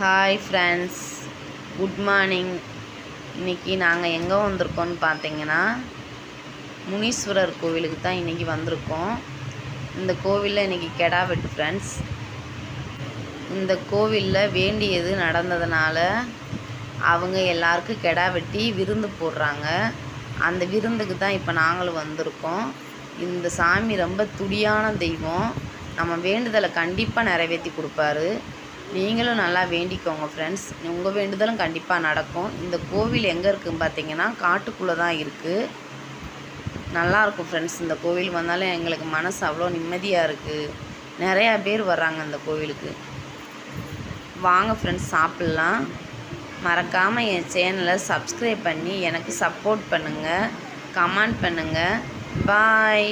Hi friends, good morning. இன்றைக்கி நாங்கள் எங்கே வந்திருக்கோம்னு பார்த்தீங்கன்னா முனீஸ்வரர் கோவிலுக்கு தான் இன்றைக்கி வந்திருக்கோம். இந்த கோவிலில் இன்றைக்கி கெடா வெட்டு ஃப்ரெண்ட்ஸ். இந்த கோவிலில் வேண்டியது நடந்ததுனால அவங்க எல்லாருக்கும் கெடா வெட்டி விருந்து போடுறாங்க. அந்த விருந்துக்கு தான் இப்போ நாங்களும் வந்திருக்கோம். இந்த சாமி ரொம்ப துடியான தெய்வம். நம்ம வேண்டுதலை கண்டிப்பாக நிறைவேற்றி கொடுப்பாரு. நீங்களும் நல்லா வேண்டிக்கோங்க ஃப்ரெண்ட்ஸ். உங்கள் வேண்டுதலும் கண்டிப்பாக நடக்கும். இந்த கோவில் எங்கே இருக்குதுன்னு பார்த்தீங்கன்னா காட்டுக்குள்ளே தான் இருக்குது. நல்லாயிருக்கும் ஃப்ரெண்ட்ஸ். இந்த கோவில் வந்தாலும் எங்களுக்கு மனசு அவ்வளோ நிம்மதியாக இருக்குது. நிறையா பேர் வர்றாங்க இந்த கோவிலுக்கு. வாங்க ஃப்ரெண்ட்ஸ், சாப்பிட்லாம். மறக்காமல் என் சேனலை சப்ஸ்கிரைப் பண்ணி எனக்கு சப்போர்ட் பண்ணுங்கள், கமெண்ட் பண்ணுங்கள். பாய்.